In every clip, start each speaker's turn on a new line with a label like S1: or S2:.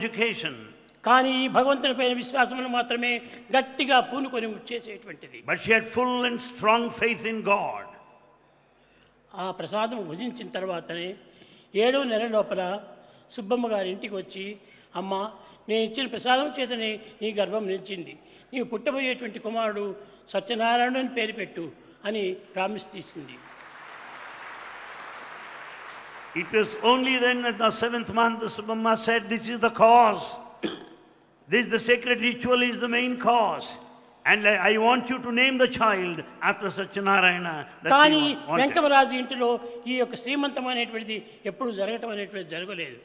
S1: education.
S2: కానీ ఈ భగవంతుని పైన విశ్వాసమును మాత్రమే గట్టిగా పూనుకొని చేసేటువంటిది.
S1: But she had full and strong faith in God.
S2: ఆ ప్రసాదం భుజించిన తర్వాతనే 7వ నెల లోపల సుబ్బమ్మ గారి ఇంటికి వచ్చి, అమ్మ నేను ఇచ్చిన ప్రసాదం చేతనే నీ గర్భం నిలిచింది, నీవు పుట్టబోయేటువంటి కుమారుడు సత్యనారాయణ అని పేరు పెట్టు అని ప్రామిస్ తీసింది.
S1: It was only then at the 7th month the Subbamma said, this is the cause. This the sacred ritual is the main cause. And I want you to name the child after Satyanarayana.
S2: కానీ వెంకమరాజు ఇంటిలో ఈ యొక్క శ్రీమంతం అనేటువంటిది ఎప్పుడు జరగటం అనేటువంటిది జరగలేదు.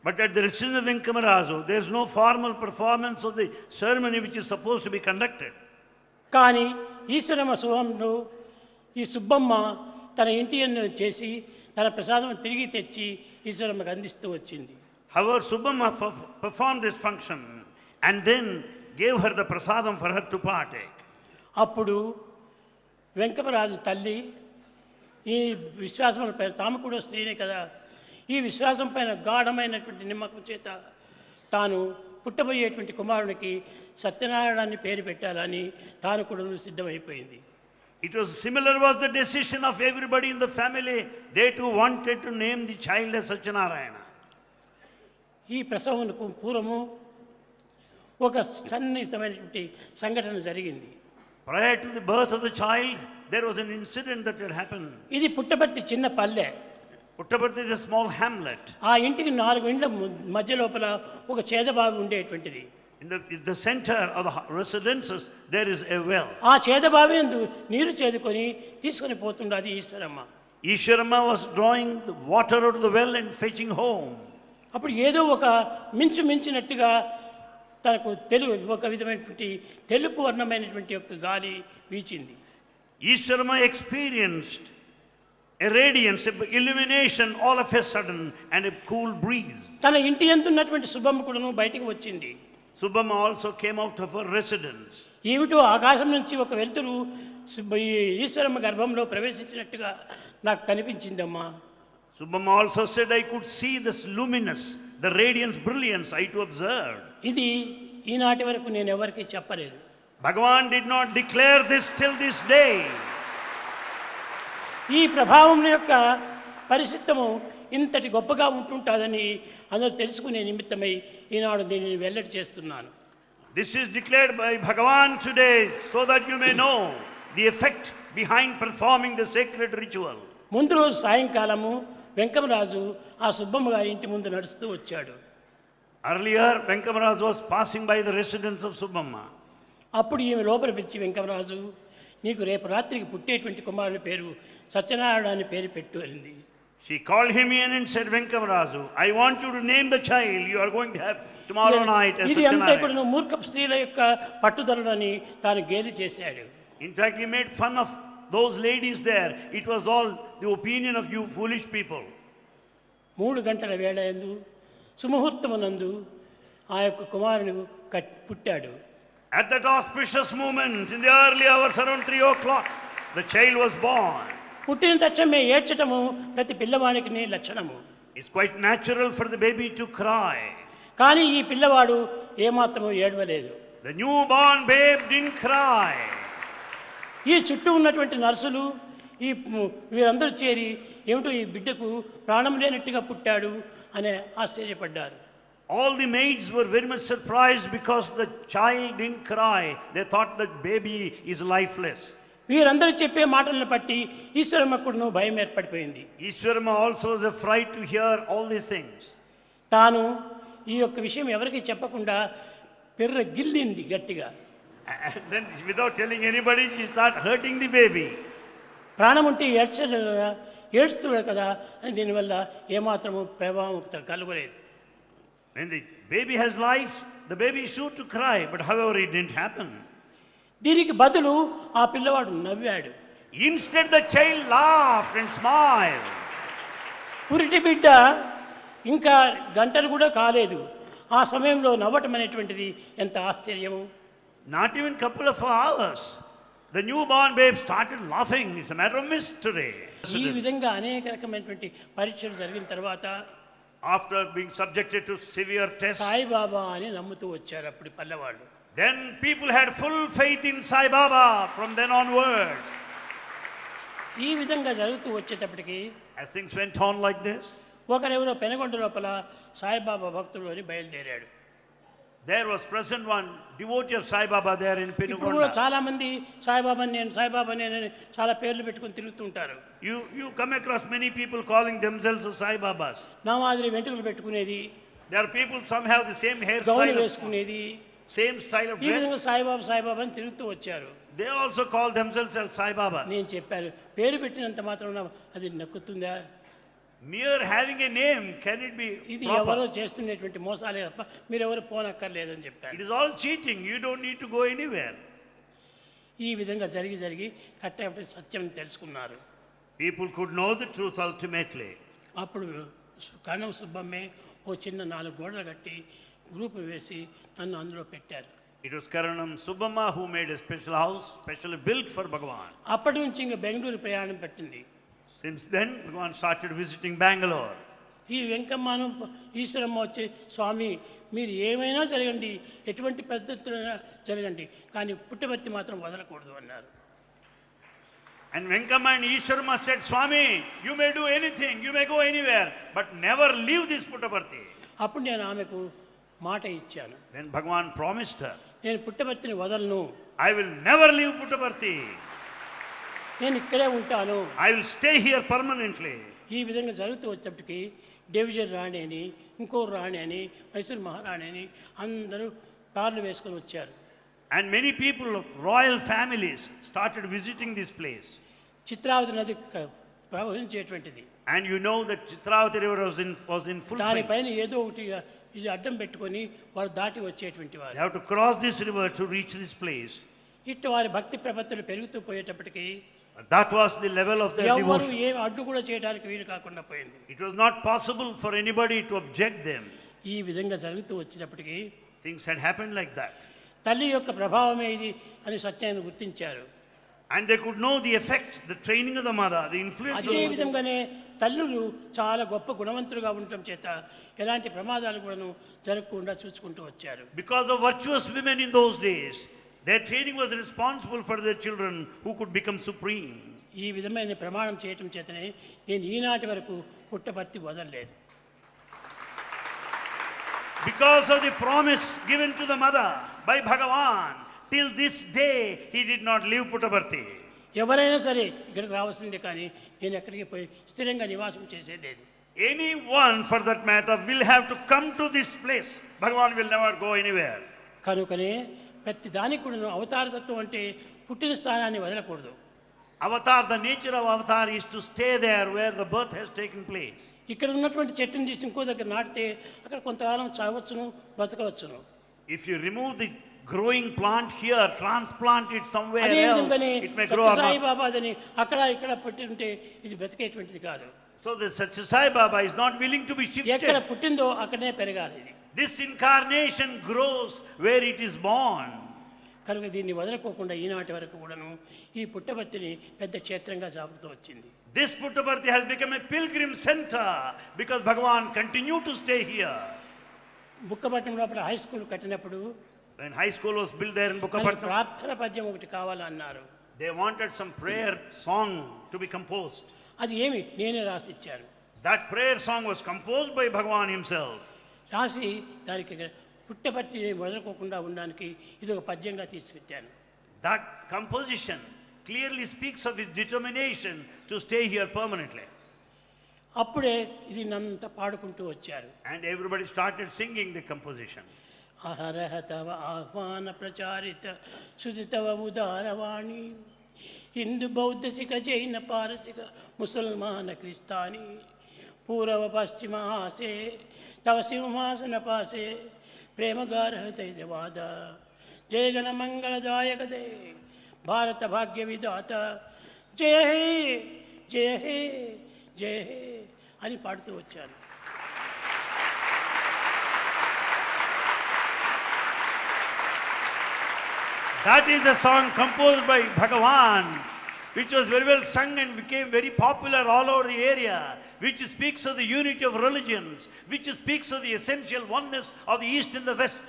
S1: But at the residence of Venkamarazu, there is no formal performance of the ceremony which is supposed to be conducted.
S2: కానీ ఈశ్వరమ్మ శుభంలో ఈ సుబ్బమ్మ తన ఇంటి చేసి తన ప్రసాదం తిరిగి తెచ్చి ఈశ్వరమ్మకు అందిస్తూ వచ్చింది.
S1: However, Subbamma performed this function and then gave her the prasadam for her to partake.
S2: అప్పుడు వెంకమరాజు తల్లి ఈ విశ్వాసం పైన, తాము కూడా స్త్రీనే కదా, ఈ విశ్వాసం పైన గాఢమైనటువంటి నమ్మకం చేత తాను పుట్టబోయేటువంటి కుమారునికి సత్యనారాయణాన్ని పేరు పెట్టాలని తాను కూడా సిద్ధమైపోయింది.
S1: It was similar was the decision of everybody in the family. They too wanted to name the child as Satyanarayana.
S2: ఈ ప్రసవమునకు పూర్వము ఒక సన్నిహితమైనటువంటి సంఘటన జరిగింది.
S1: Prior to the birth of the child, there was an incident that had happened.
S2: ఇది పుట్టపర్తి చిన్న పల్లె.
S1: Puttaparthi is a small hamlet.
S2: ఆ ఇంటికి 4 ఇండ్ల మధ్య లోపల ఒక చేదబావి ఉండేటువంటిది.
S1: In the center of the residences, there is a well.
S2: ఆ చేదబావి యందు నీరు చేదుకొని తీసుకొని పోతుండది Eshwaramma.
S1: Ishwarama was drawing the water out of the well and fetching home.
S2: అప్పుడు ఏదో ఒక మించినట్టుగా తనకు ఒక విధమైనటువంటి తెలుపు వర్ణమైనటువంటి ఒక గాలి వీచింది.
S1: Ishwarama experienced a radiance, a illumination all of a sudden and a cool breeze.
S2: తన ఇంటి యందు ఉన్నటువంటి సుబ్బమ్మ కూడాను బయటికి వచ్చింది.
S1: Subbamma also came out of her residence.
S2: ఏమిటో ఆకాశం నుంచి ఒక వెలుతురు ఈశ్వరమ్మ గర్భంలో ప్రవేశించినట్టుగా నాకు కనిపించిందమ్మా.
S1: Subbamma also said, I could see this luminous, the radiance, brilliance, I too observed.
S2: ఇది ఈనాటి వరకు నేను ఎవరికీ చెప్పలేదు.
S1: Bhagavan did not declare this till this day.
S2: ఈ ప్రభావం యొక్క పరిశుద్ధము ఇంతటి గొప్పగా ఉంటుంటుందని అందరూ తెలుసుకునే నిమిత్తమై ఈనాడు దీనిని వెల్లడి చేస్తున్నాను.
S1: This is declared by Bhagavan today so that you may know the effect behind performing the sacred ritual.
S2: ముందు రోజు సాయంకాలము వెంకమరాజు ఆ సుబ్బమ్మ గారి ఇంటి ముందు నడుస్తూ వచ్చాడు.
S1: Earlier, Venkamarazu was passing by the residence of Subbamma.
S2: అప్పుడు ఈమె లోపల పిలిచి, వెంకమరాజు నీకు రేపు రాత్రికి పుట్టేటువంటి కుమారుని పేరు సత్యనారాయణ అని పేరు పెట్టు అనింది.
S1: She called him in and said, Venkamarazu, I want you to name the child you are going to have tomorrow night as
S2: ఇది అంతా కూడా
S1: Satyanarayana.
S2: మూర్ఖ స్త్రీల యొక్క పట్టుదలని తాను గేలి చేశాడు.
S1: In fact, he made fun of those ladies there. It was all the opinion of you foolish people.
S2: 3 గంటల వేళ యందు సుముహూర్తమునందు ఆ యొక్క కుమారుని పుట్టాడు.
S1: At that auspicious moment, in the early hours around 3 o'clock, the child was born.
S2: పుట్టిన తక్షణమే ఏడ్చటము ప్రతి పిల్లవానికి లక్షణము.
S1: It's quite natural for the baby to cry.
S2: కానీ ఈ పిల్లవాడు ఏమాత్రము ఏడవలేదు.
S1: The newborn babe didn't cry.
S2: ఈ చుట్టూ ఉన్నటువంటి నర్సులు వీరందరూ చేరి ఏమిటో ఈ బిడ్డకు ప్రాణం లేనట్టుగా పుట్టాడు అని ఆశ్చర్యపడ్డారు.
S1: All the maids were very much surprised because the child didn't cry. They thought the baby is lifeless.
S2: వీరందరూ చెప్పే మాటలను బట్టి ఈశ్వరమ్మకును భయం ఏర్పడిపోయింది.
S1: Ishwarama also was afraid to hear all these things.
S2: తాను ఈ యొక్క విషయం ఎవరికి చెప్పకుండా పెర్ర గిల్లింది గట్టిగా.
S1: And then without telling anybody, she started hurting the baby.
S2: ప్రాణం ఉంటే ఏడుస్తున్నాడు కదా అని దీనివల్ల ఏమాత్రము ప్రభావం కలుగలేదు.
S1: When the baby has life, the baby is sure to cry, but however it didn't happen.
S2: దీనికి బదులు ఆ పిల్లవాడు నవ్వాడు.
S1: Instead the child laughed and smiled.
S2: పురిటి బిడ్డ ఇంకా గంటలు కూడా కాలేదు, ఆ సమయంలో నవ్వటం అనేటువంటిది ఎంత ఆశ్చర్యము.
S1: Not even couple of hours, the newborn babe started laughing. It's a matter of mystery.
S2: ఈ విధంగా అనేక రకమైనటువంటి పరీక్షలు జరిగిన తర్వాత
S1: after being subjected to severe tests.
S2: Saibaba అని నమ్ముతూ వచ్చారు అప్పుడు పల్లెవాళ్ళు.
S1: Then people had full faith in Sai Baba from then onwards.
S2: ఈ విధంగా జరుగుతూ వచ్చేటప్పటికి
S1: As things went on like this,
S2: ఒకరెవరో Penagonda లోపల సాయిబాబా భక్తుడు అని బయలుదేరాడు.
S1: there was present one devotee of Sai Baba there in
S2: ఇప్పుడు కూడా
S1: Penugonda.
S2: చాలా మంది సాయిబాబా నేను చాలా పేర్లు పెట్టుకొని తిరుగుతుంటారు.
S1: You come across many people calling themselves Sai Babas.
S2: నా మాదిరి వెంట్రుకలు పెట్టుకునేది,
S1: There are people some have the same
S2: gown
S1: hairstyle,
S2: వేసుకునేది,
S1: same style of
S2: ఈ
S1: dress.
S2: విధంగా సాయిబాబా అని తిరుగుతూ వచ్చారు.
S1: They also call themselves as Sai Baba.
S2: నేను చెప్పాను, పేరు పెట్టినంత మాత్రం అది నక్కుతుందా?
S1: Mere having a name, can it be
S2: ఇది ఎవరో
S1: proper?
S2: చేస్తున్నటువంటి మోసాలే తప్ప మీరెవరు పోనక్కర్లేదని చెప్పాను.
S1: It is all cheating. You don't need to go anywhere.
S2: ఈ విధంగా జరిగి కట్టేపటి సత్యం తెలుసుకున్నారు.
S1: People could know the truth ultimately.
S2: అప్పుడు కరణం సుబ్బమ్మే ఓ చిన్న 4 గోడలు కట్టి గ్రూపు వేసి నన్ను అందులో పెట్టారు.
S1: It was Karanam Subbamma who made a special house, specially built for Bhagavan.
S2: అప్పటి నుంచి ఇంకా బెంగళూరు ప్రయాణం పెట్టింది.
S1: Since then, Bhagavan started visiting Bangalore.
S2: ఈ వెంకమ్మను ఈశ్వరమ్మ వచ్చి, స్వామి మీరు ఏమైనా జరగండి, ఎటువంటి పద్ధతులైనా జరగండి, కానీ పుట్టబర్తి మాత్రం వదలకూడదు అన్నారు.
S1: And Venkama and Ishwarma said, Swami, you may do anything, you may go anywhere, but never leave this Puttaparthi.
S2: అప్పుడు నేను ఆమెకు మాట ఇచ్చాను,
S1: Then Bhagavan promised her,
S2: నేను పుట్టబర్తిని వదలను,
S1: I will never leave Puttaparthi.
S2: నేను ఇక్కడే ఉంటాను.
S1: I will stay here permanently.
S2: ఈ విధంగా జరుగుతూ వచ్చేప్పటికి డివిజన్ రాణి అని, ఇంకో రాణి అని, మైసూర్ మహారాణి అని అందరూ కార్లు వేసుకొని వచ్చారు.
S1: And many people of royal families started visiting this place.
S2: Chitravati నది ప్రవహించేటువంటిది.
S1: And you know that Chitravati river was in full swing.
S2: దానిపైన ఏదో ఒకటి ఇది అడ్డం పెట్టుకొని వారు దాటి వచ్చేటువంటి
S1: They
S2: వారు.
S1: have to cross this river to reach this place.
S2: ఇటు వారి భక్తి ప్రపత్తులు పెరుగుతూ పోయేటప్పటికి
S1: That was the level of their
S2: ఎవరు
S1: devotion.
S2: ఏం అడ్డు కూడా చేయడానికి వీలు కాకుండా పోయింది.
S1: It was not possible for anybody to object them.
S2: ఈ విధంగా జరుగుతూ వచ్చినప్పటికీ
S1: Things had happened like that.
S2: తల్లి యొక్క ప్రభావమే ఇది అని సత్యాన్ని గుర్తించారు.
S1: And they could know the effect, the training of the mother, the influence of
S2: అదే
S1: the mother.
S2: విధంగానే తల్లులు చాలా గొప్ప గుణవంతులుగా ఉండటం చేత ఎలాంటి ప్రమాదాలు కూడాను జరగకుండా చూసుకుంటూ వచ్చారు.
S1: Because of virtuous women in those days, their training was responsible for their children who could become supreme.
S2: ఈ విధమైన ప్రమాణం చేయటం చేతనే నేను ఈనాటి వరకు పుట్టపర్తి వదలలేదు.
S1: Because of the promise given to the mother by Bhagavan, till this day he did not leave Puttaparthi.
S2: ఎవరైనా సరే ఇక్కడికి రావాల్సిందే, కానీ నేను ఎక్కడికి పోయి స్థిరంగా నివాసం చేసేది.
S1: Anyone for that matter will have to come to this place. Bhagavan will never go anywhere.
S2: కనుకనే ప్రతి దానికి కూడా అవతారతత్వం అంటే పుట్టిన స్థానాన్ని వదలకూడదు.
S1: Avatar, the nature of avatar is to stay there where the birth has taken place.
S2: ఇక్కడ ఉన్నటువంటి చెట్టుని తీసి ఇంకో దగ్గర నాటితే అక్కడ కొంతకాలం చావచ్చును, బ్రతకవచ్చును.
S1: If you remove the growing plant here, transplant it somewhere
S2: అదే
S1: else,
S2: విధంగానే
S1: it may grow
S2: Sathya Sai
S1: up.
S2: బాబాదని అక్కడ ఇక్కడ పెట్టి ఉంటే ఇది బ్రతికేటువంటిది కాదు.
S1: So the Satya Sai Baba is not willing to be
S2: ఎక్కడ
S1: shifted.
S2: పుట్టిందో అక్కడనే పెరగాలి ఇది.
S1: This incarnation grows where it is born.
S2: కనుక దీన్ని వదలకోకుండా ఈనాటి వరకు కూడాను ఈ పుట్టపర్తిని పెద్ద క్షేత్రంగా సాగుతూ వచ్చింది.
S1: This Puttaparthi has become a pilgrim center because Bhagavan continued to stay here.
S2: Bukkapatnam లోపల హై స్కూల్ కట్టినప్పుడు
S1: When high school was built there in
S2: మనకి
S1: Bukkapatnam,
S2: ప్రార్థన పద్యం ఒకటి కావాలన్నారు.
S1: they wanted some prayer song to be composed.
S2: అది ఏమి నేనే రాసి ఇచ్చాను.
S1: That prayer song was composed by Bhagavan himself.
S2: రాసి దానికి పుట్టపర్తి వదలకోకుండా ఉండడానికి ఇది ఒక పద్యంగా తీసుకొచ్చాను.
S1: That composition clearly speaks of his determination to stay here permanently.
S2: అప్పుడే ఇది నన్నంతా పాడుకుంటూ వచ్చారు.
S1: And everybody started singing the composition.
S2: అహరహ తవ ఆహ్వాన ప్రచారిత సుదితవ ఉదారవాణి హిందూ బౌద్ధ సిఖ జైన పారసిక ముసల్మాన క్రిస్తాని పూర్వ పశ్చిమ ఆసే తవ సింహాసన పాసే ప్రేమగారహతైవాద జయగణ మంగళదాయక దే భారత భాగ్య విధాత జయ హే జయ హే జయ హే అని పాడుతూ వచ్చారు.
S1: That is the song composed by Bhagavan which was very well sung and became very popular all over the area, which speaks of the unity of religions, which speaks of the essential oneness of the East and the West.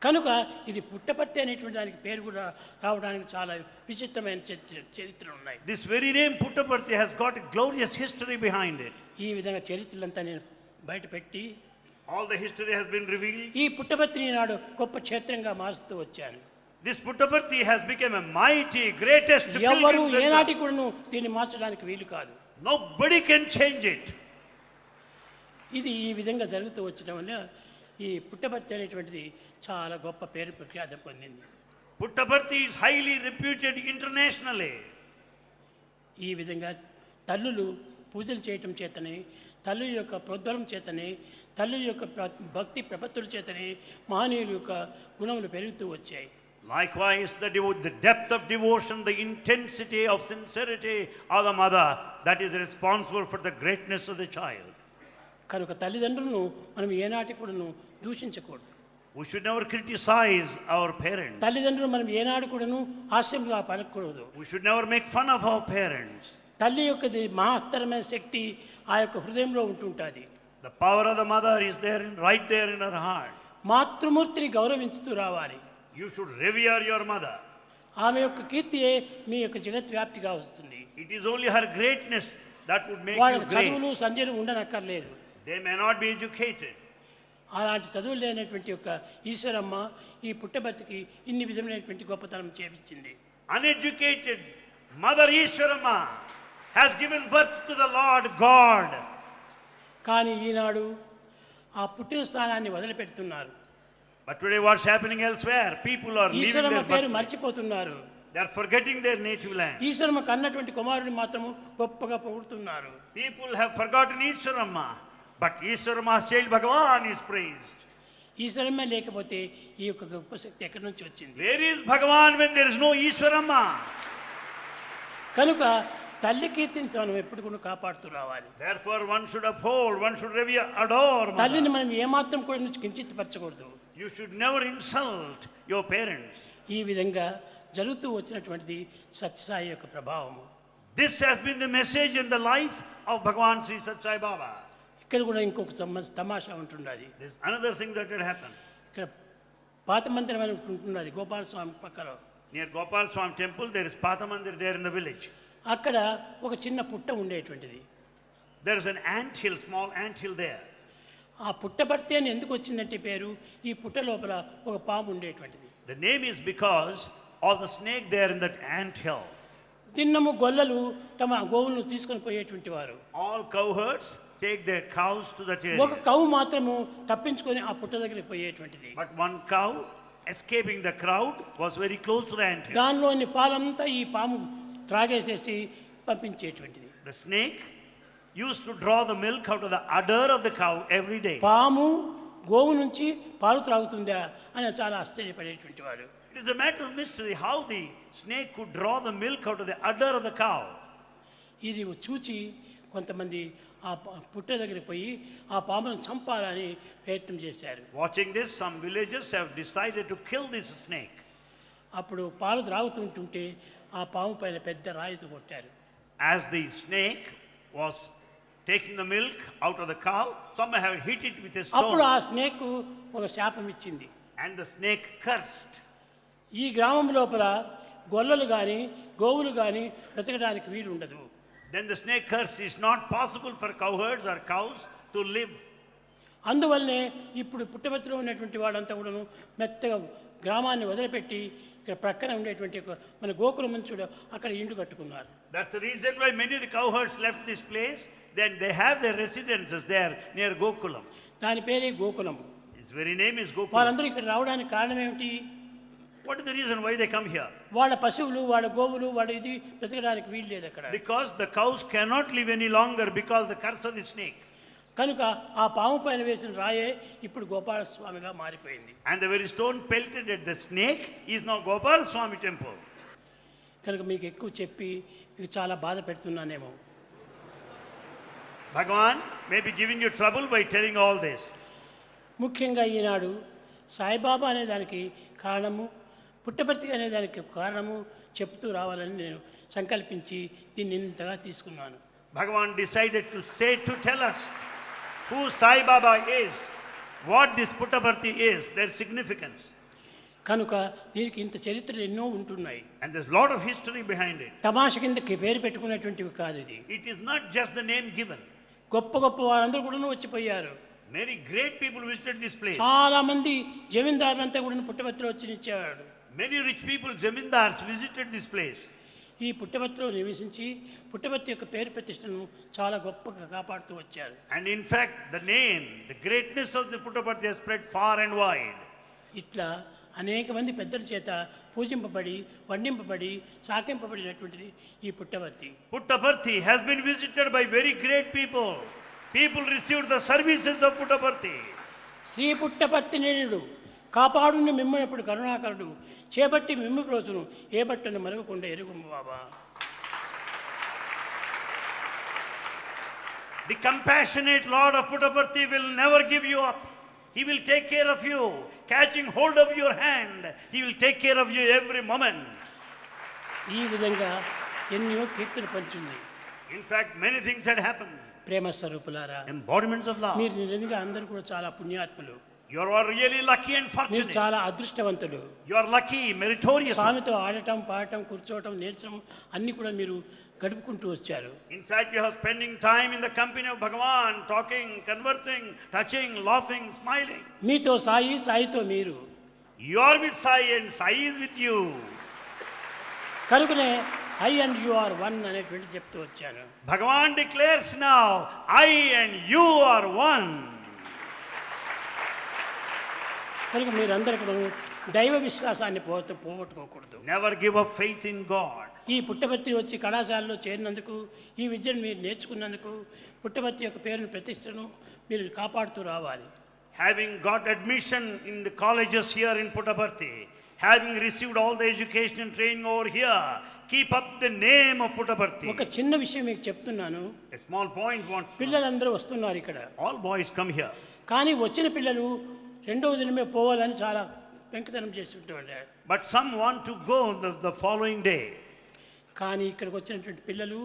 S2: కనుక ఇది పుట్టపర్తి అనేటువంటి దానికి పేరు కూడా రావడానికి చాలా విచిత్రమైన చరిత్రలు ఉన్నాయి.
S1: This very name Puttaparthi has got a glorious history behind it.
S2: ఈ విధంగా చరిత్రలంతా నేను బయట పెట్టి
S1: All the history has been revealed.
S2: ఈ పుట్టపర్తిని నాడు గొప్ప క్షేత్రంగా మారుస్తూ వచ్చాను.
S1: This Puttaparthi has become a mighty, greatest
S2: ఎవరు
S1: pilgrim
S2: ఏనాటి
S1: center.
S2: కూడాను దీన్ని మార్చడానికి వీలు కాదు.
S1: Nobody can change it.
S2: ఇది ఈ విధంగా జరుగుతూ వచ్చడం వల్ల ఈ పుట్టపర్తి అనేటువంటిది చాలా గొప్ప పేరు ప్రఖ్యాతి పొందింది.
S1: Puttaparthi is highly reputed internationally.
S2: ఈ విధంగా తల్లులు పూజలు చేయటం చేతనే, తల్లుల యొక్క ప్రోద్బలం చేతనే, తల్లుల యొక్క భక్తి ప్రపత్తుల చేతనే మహనీయుల యొక్క గుణములు పెరుగుతూ వచ్చాయి.
S1: Likewise, the depth of devotion, the intensity of sincerity of the mother, that is responsible for the greatness of the child.
S2: కనుక తల్లిదండ్రులను మనం ఏనాటి కూడాను దూషించకూడదు.
S1: We should never criticize our parents.
S2: తల్లిదండ్రులు మనం ఏనాడు కూడాను హాస్యంగా పలకూడదు.
S1: We should never make fun of our parents.
S2: తల్లి యొక్కది మహత్తరమైన శక్తి ఆ యొక్క హృదయంలో ఉంటుంటుంది.
S1: The power of the mother is there, right there in her heart.
S2: మాతృమూర్తిని గౌరవించుతూ రావాలి.
S1: You should revere your mother.
S2: ఆమె యొక్క కీర్తియే మీ యొక్క జగద్వ్యాప్తిగా వస్తుంది.
S1: It is only her greatness that would make
S2: వాళ్ళ
S1: you great.
S2: చదువులు సంధ్యలు ఉండనక్కర్లేదు.
S1: They may not be educated.
S2: అలాంటి చదువులు లేనటువంటి యొక్క ఈశ్వరమ్మ ఈ పుట్టబర్తికి ఇన్ని విధమైనటువంటి గొప్పతనం చేపించింది.
S1: Uneducated Mother Ishwarama has given birth to the Lord God.
S2: కానీ ఈనాడు ఆ పుట్టిన స్థానాన్ని వదిలిపెడుతున్నారు.
S1: But today what's happening elsewhere? People are leaving
S2: Eshwaramma
S1: their
S2: పేరు
S1: birth.
S2: మర్చిపోతున్నారు.
S1: They are forgetting their native land.
S2: Eshwaramma కన్నటువంటి కుమారుని మాత్రము గొప్పగా పొగుడుతున్నారు.
S1: People have forgotten Ishwarama, but Ishwarama's child Bhagavan is praised.
S2: Eshwaramma లేకపోతే ఈ యొక్క గొప్ప శక్తి ఎక్కడి నుంచి వచ్చింది?
S1: Where is Bhagavan when there is no Ishwarama?
S2: కనుక తల్లి కీర్తిని మనం ఎప్పుడు కూడా కాపాడుతూ రావాలి.
S1: Therefore one should uphold, one should revere, adore
S2: తల్లిని
S1: mother.
S2: మనం ఏమాత్రం కూడా కించితపరచకూడదు.
S1: You should never insult your parents.
S2: ఈ విధంగా జరుగుతూ వచ్చినటువంటిది సత్యసాయి యొక్క ప్రభావము.
S1: This has been the message in the life of Bhagavan Sri Sathya Sai Baba.
S2: ఇక్కడ కూడా ఇంకొక తమాషా ఉంటున్నది.
S1: There's another thing that had happened.
S2: ఇక్కడ పాత మందిరం అని ఉంటున్నది గోపాలస్వామి పక్కన.
S1: Near Gopal Swami temple, there is Patha Mandir there in the village.
S2: అక్కడ ఒక చిన్న పుట్ట ఉండేటువంటిది.
S1: There is an ant hill, small ant hill there.
S2: ఆ పుట్టపర్తి అని ఎందుకు వచ్చిందంటే పేరు, ఈ పుట్ట లోపల ఒక పాము ఉండేటువంటిది.
S1: The name is because of the snake there in that ant hill.
S2: దిన్నము గొల్లలు తమ గోవులను తీసుకొని పోయేటువంటి వారు.
S1: All cowherds take their cows to that
S2: ఒక
S1: area.
S2: కౌ మాత్రము తప్పించుకొని ఆ పుట్ట దగ్గరికి పోయేటువంటిది.
S1: But one cow, escaping the crowd, was very close to the ant hill.
S2: దానిలోని పాలంతా ఈ పాము త్రాగేసేసి పంపించేటువంటిది.
S1: The snake used to draw the milk out of the udder of the cow every day.
S2: పాము గోవు నుంచి పాలు త్రాగుతుందా అని చాలా ఆశ్చర్యపడేటువంటి వారు.
S1: It is a matter of mystery how the snake could draw the milk out of the udder of the cow.
S2: ఇది చూచి కొంతమంది ఆ పుట్ట దగ్గరికి పోయి ఆ పామును చంపాలని ప్రయత్నం చేశారు.
S1: Watching this, some villagers have decided to kill this snake.
S2: అప్పుడు పాలు త్రాగుతుంటుంటే ఆ పాము పైన పెద్ద రాయితో కొట్టారు.
S1: As the snake was taking the milk out of the cow, some have hit it with a
S2: అప్పుడు
S1: stone,
S2: ఆ స్నేక్ ఒక శాపం ఇచ్చింది.
S1: and the snake cursed.
S2: ఈ గ్రామం లోపల గొల్లలు కానీ గోవులు కానీ బ్రతకడానికి వీలు ఉండదు.
S1: Then the snake curse is not possible for cowherds or cows to live.
S2: అందువల్లనే ఇప్పుడు పుట్టపర్తిలో ఉన్నటువంటి వాళ్ళంతా కూడాను మెత్తగా గ్రామాన్ని వదిలిపెట్టి ఇక్కడ ప్రక్కన ఉండేటువంటి ఒక మన గోకులం చూడ అక్కడ ఇండ్లు కట్టుకున్నారు.
S1: That's the reason why many of the cowherds left this place. Then they have their residences there near Gokulam.
S2: దాని పేరే Gokulam.
S1: Its very name is Gokulam.
S2: వాళ్ళందరూ ఇక్కడ రావడానికి కారణం ఏమిటి?
S1: What is the reason why they come here?
S2: వాళ్ళ పశువులు వాళ్ళ గోవులు వాళ్ళ ఇది బ్రతకడానికి వీలు లేదు అక్కడ.
S1: Because the cows cannot live any longer because the curse of the snake.
S2: కనుక ఆ పాము పైన వేసిన రాయే ఇప్పుడు గోపాలస్వామిగా మారిపోయింది.
S1: And the very stone pelted at the snake is now Gopal Swami temple.
S2: కనుక మీకు ఎక్కువ చెప్పి మీకు చాలా బాధ పెడుతున్నానేమో.
S1: Bhagavan may be giving you trouble by telling all this.
S2: ముఖ్యంగా ఈనాడు సాయిబాబా అనే దానికి కారణము పుట్టపర్తి అనే దానికి కారణము చెప్తూ రావాలని నేను సంకల్పించి దీన్ని ఇంతగా తీసుకున్నాను.
S1: Bhagavan decided to tell us who Sai Baba is, what this Puttaparthi is, their significance.
S2: కనుక దీనికి ఇంత చరిత్రలు ఎన్నో ఉంటున్నాయి.
S1: And there's a lot of history behind it.
S2: తమాష కిందకి పేరు పెట్టుకునేటువంటివి కాదు ఇది.
S1: It is not just the name given.
S2: గొప్ప గొప్ప వారందరూ కూడా వచ్చిపోయారు.
S1: Many great people visited this place.
S2: చాలా మంది జమీందారులంతా కూడా పుట్టపర్తిలో వచ్చి నిలిచేవాడు.
S1: Many rich people, zamindars, visited this place.
S2: ఈ పుట్టపర్తిలో నివసించి పుట్టపర్తి యొక్క పేరు ప్రతిష్టను చాలా గొప్పగా కాపాడుతూ వచ్చారు.
S1: And in fact, the name, the greatness of the Puttaparthi has spread far and wide.
S2: ఇట్లా అనేక మంది పెద్దల చేత పూజింపబడి వండింపబడి సాకింపబడినటువంటిది ఈ Puttaparthi.
S1: Puttaparthi has been visited by very great people. People received the services of Puttaparthi.
S2: Shri Puttaparthi నేడు కాపాడుని మిమ్మనప్పుడు కరుణాకరుడు చేపట్టి మిమ్ము ప్రోచును ఏ బట్టను మరవకుండా ఎరుగుము బాబా.
S1: The compassionate Lord of Puttaparthi will never give you up. He will take care of you, catching hold of your hand. He will take care of you every moment.
S2: ఈ విధంగా ఎన్నో కీర్తన పంచింది.
S1: In fact, many things had happened.
S2: ప్రేమ స్వరూపులారా,
S1: Embodiments of love.
S2: మీరు నిజంగా అందరూ కూడా చాలా పుణ్యాత్ములు.
S1: You are really lucky and
S2: మీరు
S1: fortunate.
S2: చాలా అదృష్టవంతులు.
S1: You are lucky, meritorious.
S2: స్వామితో ఆడటం పాడటం కూర్చోవటం నేర్చడం అన్నీ కూడా మీరు గడుపుకుంటూ వచ్చారు.
S1: In fact, you are spending time in the company of Bhagavan, talking, conversing, touching, laughing, smiling.
S2: మీతో సాయి, సాయితో మీరు.
S1: You are with Sai and Sai is with you.
S2: కనుకనే I and you are one అనేటువంటి చెప్తూ వచ్చాను.
S1: Bhagavan declares now, I and you are one.
S2: కనుక మీరందరూ కూడా దైవ విశ్వాసాన్ని పోగొట్టుకోకూడదు.
S1: Never give up faith in God.
S2: ఈ పుట్టపర్తి వచ్చి కళాశాలలో చేరినందుకు, ఈ విద్యను మీరు నేర్చుకున్నందుకు పుట్టపర్తి యొక్క పేరును ప్రతిష్టను మీరు కాపాడుతూ రావాలి.
S1: Having got admission in the colleges here in Puttaparthi, having received all the education and training over here, keep up the name of Puttaparthi.
S2: ఒక చిన్న విషయం మీకు చెప్తున్నాను.
S1: A small point wants.
S2: పిల్లలందరూ వస్తున్నారు ఇక్కడ.
S1: All boys come here.
S2: కానీ వచ్చిన పిల్లలు రెండవ దినమే పోవాలని చాలా పెంకితనం చేస్తుంటారు.
S1: But some want to go the following day.
S2: కానీ ఇక్కడికి వచ్చినటువంటి పిల్లలు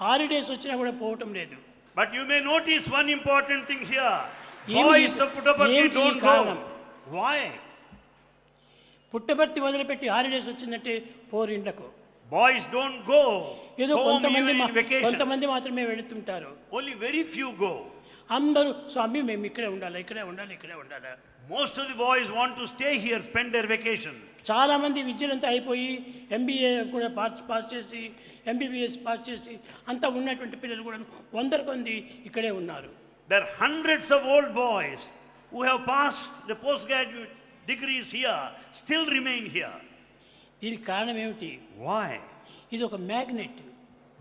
S2: హాలిడేస్ వచ్చినా కూడా పోవటం లేదు.
S1: But you may notice one important thing here.
S2: ఏమి-
S1: Boys of Puttaparthi
S2: ఏమిటి ఈ
S1: don't
S2: కారణం?
S1: go. Why?
S2: పుట్టపర్తి వదిలిపెట్టి హాలిడేస్ వచ్చిందంటే పోరిండ్లకు.
S1: Boys don't go
S2: ఏదో
S1: home
S2: కొంతమంది
S1: even in vacation.
S2: కొంతమంది మాత్రమే వెళుతుంటారు.
S1: Only very few go.
S2: అందరూ స్వామి మేము ఇక్కడే ఉండాలి, ఇక్కడే ఉండాలి, ఇక్కడే ఉండాలి.
S1: Most of the boys want to stay here, spend their vacation.
S2: చాలామంది విద్యలంతా అయిపోయి ఎంబీఏ కూడా పాస్ చేసి ఎంబీబీఎస్ పాస్ చేసి అంతా ఉన్నటువంటి పిల్లలు కూడా 100 మంది ఇక్కడే ఉన్నారు.
S1: There are hundreds of old boys who have passed the postgraduate degrees here, still remain here.
S2: దీనికి కారణం ఏమిటి?
S1: Why?
S2: ఇది ఒక magnet.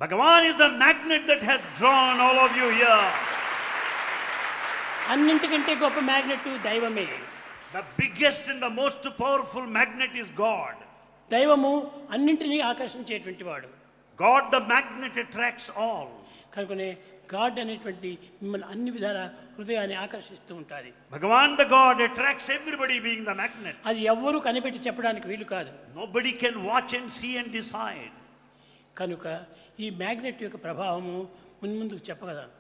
S1: Bhagavan is the magnet that has drawn all of you here.
S2: అన్నింటికంటే గొప్ప మ్యాగ్నెట్ దైవమే.
S1: The biggest and the most powerful magnet is God.
S2: దైవము అన్నింటినీ ఆకర్షించేటువంటి వాడు.
S1: God the magnet attracts all.
S2: కనుకనే గాడ్ అనేటువంటిది మిమ్మల్ని అన్ని విధాల హృదయాన్ని ఆకర్షిస్తూ ఉంటుంది.
S1: Bhagavan the God attracts everybody being the magnet.
S2: అది ఎవ్వరూ కనిపెట్టి చెప్పడానికి వీలు కాదు.
S1: Nobody can watch and see and decide.
S2: కనుక ఈ మ్యాగ్నెట్ యొక్క ప్రభావము ముందుకు చెప్పగలను.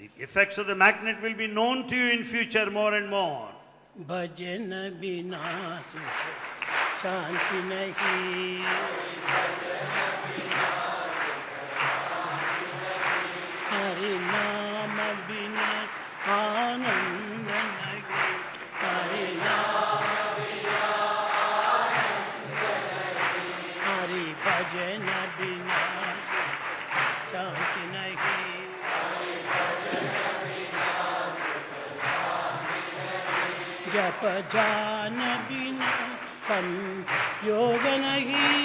S1: The effects of the magnet will be known to you in future more and more.
S2: భజన బినా సుఖ శాంతి నహీ, హరి నామ బినా ఆనంద నహీ, హరి నామ బినా ఆనంద నహీ, హరి భజన బినా శాంతి నహీ. जप जान बिना संयोग नहीं,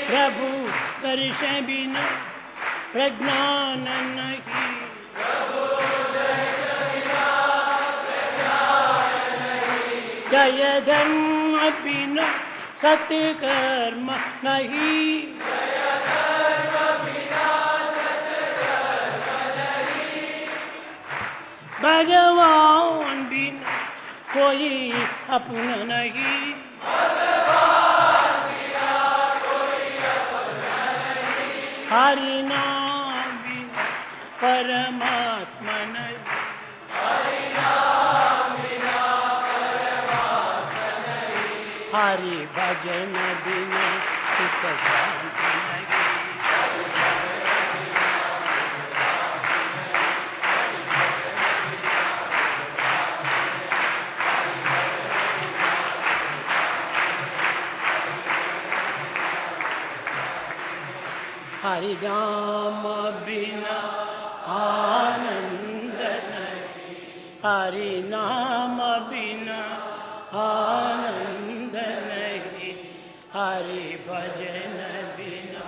S2: प्रभु दर्श बिना प्रज्ञान नहीं, जय धर्म बिना सत्कर्म नहीं, भगवान बिना कोई अपना नहीं, हरि नाम बिना परमात्मा नहीं, हरि भजन बिना सुख शांति नहीं। हरि नाम बिना आनंद नहीं, हरि नाम बिना आनंद नहीं, हरि भजन बिना,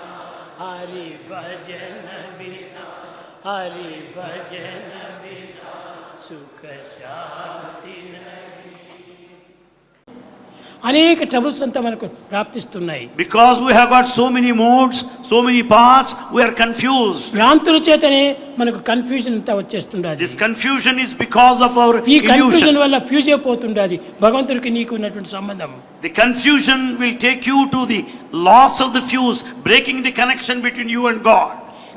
S2: हरि भजन बिना, हरि भजन बिना सुख शांति नहीं। అనేక ట్రబుల్స్ అంతా మనకు ప్రాప్తిస్తున్నాయి.
S1: Because we have got so many modes, so many paths, we are confused.
S2: భ్రాంతుల చేతనే మనకు కన్ఫ్యూజన్ అంతా వచ్చేస్తుండది.
S1: This confusion is because of our
S2: ఈ కన్ఫ్యూజన్
S1: illusion.
S2: వల్ల ఫ్యూజ్ అయిపోతుండది భగవంతుడికి నీకు ఉన్నటువంటి సంబంధం.
S1: The confusion will take you to the loss of the fuse, breaking the connection between you and God.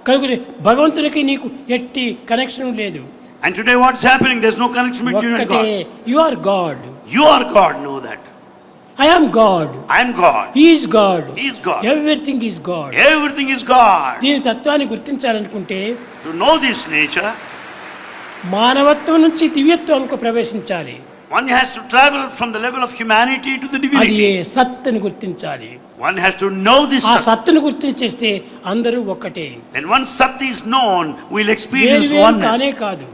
S2: కనుక భగవంతుడికి నీకు ఎట్టి కనెక్షన్ లేదు.
S1: And today what's happening? There's no connection between you and
S2: ఒక్కటే
S1: God.
S2: You are God.
S1: You are God, know that.
S2: I am God.
S1: I am God.
S2: He is God.
S1: He is God.
S2: Everything is God.
S1: Everything is God.
S2: దీని తత్వాన్ని గుర్తించాలనుకుంటే
S1: To know this nature,
S2: మానవత్వం నుంచి దివ్యత్వానికి ప్రవేశించాలి.
S1: one has to travel from the level of humanity to the
S2: అది
S1: divinity.
S2: సత్తుని గుర్తించాలి.
S1: One has to know this
S2: ఆ
S1: Sat.
S2: సత్తుని గుర్తించేస్తే అందరూ ఒక్కటే.
S1: Then once Sat is known, we'll experience
S2: వేరు
S1: oneness.
S2: కానే కాదు.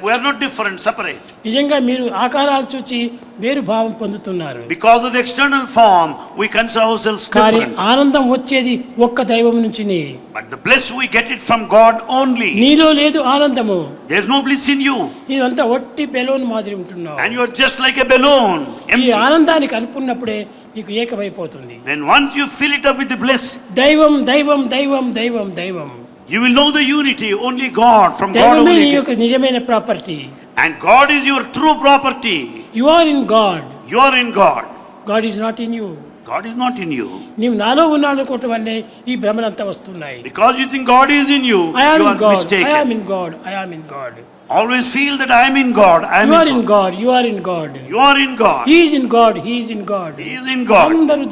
S1: We are not different, separate.
S2: నిజంగా మీరు ఆకారాలు చూచి వేరు భావం పొందుతున్నారు.
S1: Because of the external form, we consider ourselves
S2: కానీ
S1: different.
S2: ఆనందం వచ్చేది ఒక్క దైవం నుంచినే.
S1: But the bliss we get it from God only.
S2: నీలో లేదు ఆనందము.
S1: There's no bliss in you.
S2: ఇదంతా ఒట్టి బెలూన్ మాదిరి ఉంటున్నావు.
S1: And you are just like a balloon,
S2: ఈ
S1: empty.
S2: ఆనందానికి అనుకున్నప్పుడే నీకు ఏకమైపోతుంది.
S1: Then once you fill it up with the bliss,
S2: దైవం దైవం దైవం దైవం దైవం.
S1: you will know the unity, only God, from God
S2: దైవమే నీ
S1: only.
S2: యొక్క నిజమైన property.
S1: And God is your true property.
S2: You are in God.
S1: You are in God.
S2: God is not in you.
S1: God is not in you.
S2: నీవు నాలో ఉన్నాడు అనుకోవటం వల్లే ఈ భ్రమలంతా వస్తున్నాయి.
S1: Because you think God is in you,
S2: I am
S1: you
S2: in
S1: are
S2: God. I am
S1: mistaken.
S2: in God. I am in God.
S1: Always feel that I am in God. I am
S2: You are
S1: in
S2: in
S1: God.
S2: God. You are in God.
S1: You are in God.
S2: He is in God. He is in God.
S1: He is in God.
S2: అందరూ